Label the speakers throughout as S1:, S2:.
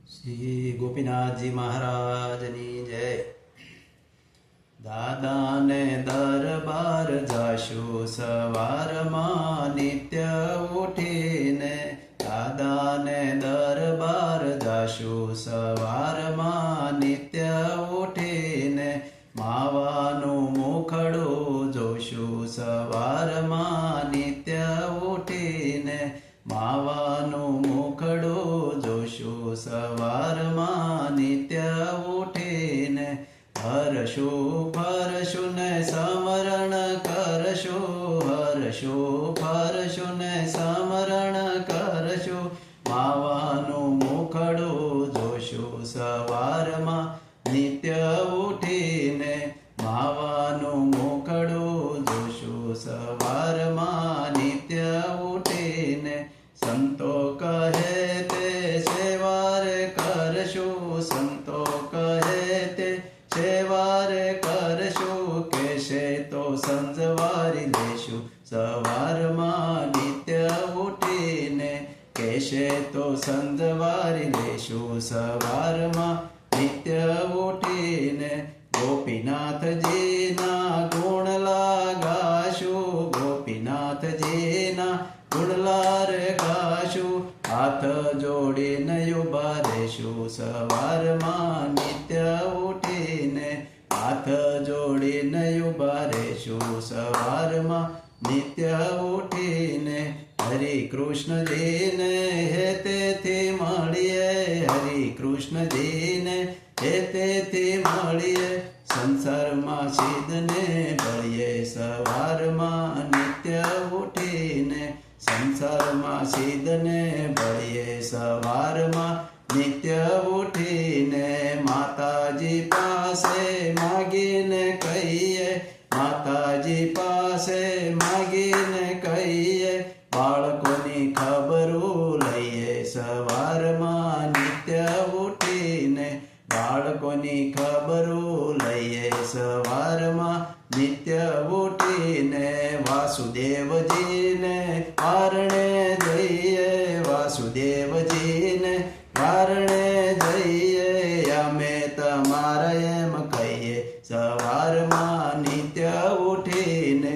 S1: શ્રી ગોપીનાથજી મહારાજની જય. દાદાને દરબાર જાશું સવારમાં નિત્ય ઉઠીને, દાદાને દરબાર જાશું સવારમાં નિત્ય ઉઠીને, માવાનું મુખડું જોશું સવારમાં નિત્ય ઉઠીને, માવાનું મુખડું જોશું સવારમાં નિત્ય ઉઠીને, હરશું ફરશું ને સ્મરણ કરશું, હરશું ફરશું ને સ્મરણ કરશું, માવાનું મુખડું જોશું સવારમાં નિત્ય ઉઠીને, માવાનું મુખડું જોશું સવારમાં નિત્ય ઉઠીને, સંતો કહે તે સેવારે કરશું, સંતો કહે તે સેવારે કરશું, કહેશે તો સંજવારી લેશું સવારમાં નિત્ય ઉઠીને, કહેશે તો સંજવારી લેશું સવારમાં નિત્ય ઉઠીને, ગોપીનાથજીના ગુણ ગાશું, ગોપીનાથજીના ગુણલાર ગાશું, હાથ જોડીને ઉભા રહેશું સવારમાં નિત્ય ઉઠીને, હાથ જોડીને ઉભા રહેશું સવારમાં નિત્ય ઉઠીને, હરિ કૃષ્ણજીને હેતેથી મળીએ, હરિ કૃષ્ણજીને હેતેથી મળીએ, સંસારમાં સિદ્ધને ભળીએ સવારમાં નિત્ય ઉઠીને, સંસારમાં સિદ્ધને ભળીએ સવારમાં નિત્ય ઉઠીને, માતાજી પાસે માગીને કહીએ, માતાજી પાસે માગીને કહીએ, બાળકોની ખબરું લઈએ સવારમાં નિત્ય ઉઠીને, બાળકોની ખબરું લઈએ સવારમાં નિત્ય ઉઠીને, વાસુદેવજીને વારણે જઈએ, વાસુદેવજીને વારણે જઈએ, અમે તમારા એમ કહીએ સવારમાં નિત્ય ઉઠીને,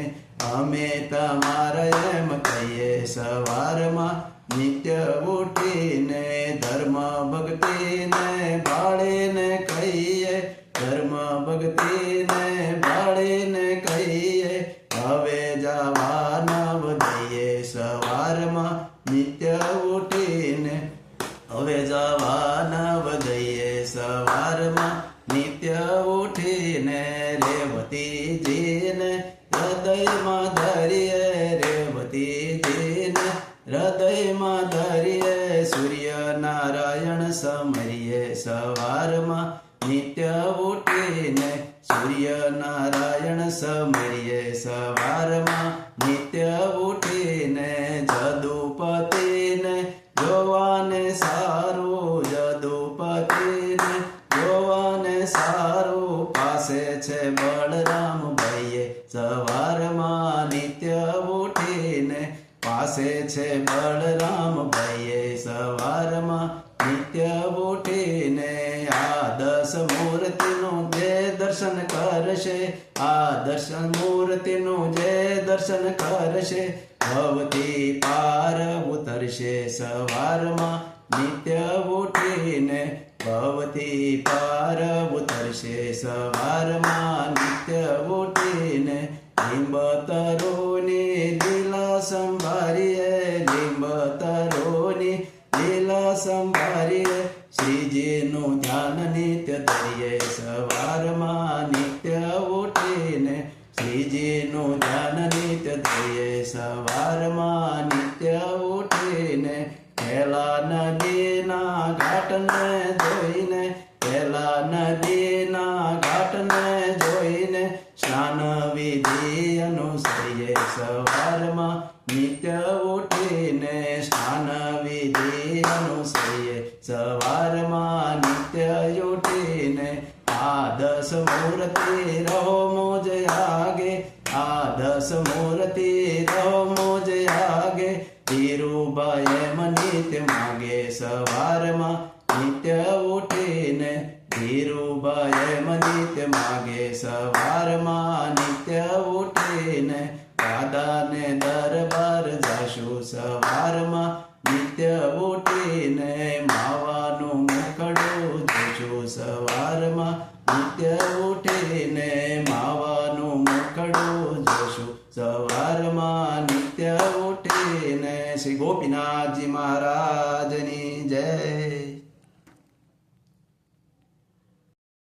S1: અમે તમારા એમ કહીએ સવારમાં નિત્ય ઉઠીને, ધર્મ ભક્તિને ભાળીને કહીએ, ધર્મ ભક્તિને ભાળીને કહીએ, હવે જવા નવ દઈએ સવારમાં નિત્ય ઉઠીને, હવે જવા નવ દઈએ સવારમાં નિત્ય ઉઠીને, રેવતીજીને હૃદયમાં ધરીએ, રેવતીજીને હૃદયમાં ધરીએ, સૂર્યનારાયણ સમરીએ સવારમાં નિત્ય ઉઠીને, સૂર્યનારાયણ સમરીએ સવારમાં નિત્ય ઉઠીને, જદુપતિને જોવાને સારું, જદુપતિને જોવાને સારું, પાસે છે બળરામ ભાઈએ સવારમાં નિત્ય ઉઠીને, પાસે છે બળરામ ભાઈએ સવારમાં નિત્ય ઉઠીને, આ દસ મૂર્તિનું જે દર્શન કરશે, આ દર્શન મૂર્તિનું જે દર્શન કરશે, ભવથી પાર ઉતરશે સવારમાં નિત્ય ઉઠીને, ભવથી પાર ઉતરશે સવારમાં નિત્ય ઉઠીને, લીંબ તરુની લીલા સંભાળીએ, લીંબ તરુની લીલા સંભાળીએ, શ્રીજીનું ધ્યાન નિત્ય ધરીએ સવારમાં નિત્ય ઉઠીને, શ્રીજીનું ધ્યાન નિત્ય ધરીએ સવારમાં નિત્ય ઉઠીને, પેલા નદીના ઘાટને જોઈને, પેલા નદીના ઘાટને જોઈને, સ્નાન વિધિ અનુસરીએ સવારમાં નિત્ય ઉઠીને, સ્નાન વિધિ અનુસરીએ સવારમાં નિત્ય ઉઠીને, આ દસ મૂર્તિ રહો મુજ આગે, આ દસ મૂર્તિ રહો મુજ આગે, ધીરુભાઈ એમ નિત્ય માગે સવારમાં નિત્ય ઉઠીને ધીરુભાઈ એમ નિત્ય માગે સવારમાં નિત્ય ઉઠીને દાદાને દરબાર જાશું સવારમાં નિત્ય ઉઠીને માવાનું મુખડું જોશું સવારમાં નિત્ય ઉઠીને માવાનું મુખડું જોશું સવારમાં નિત્ય ઉઠીને. શ્રી ગોપીનાથજી મહારાજની જય.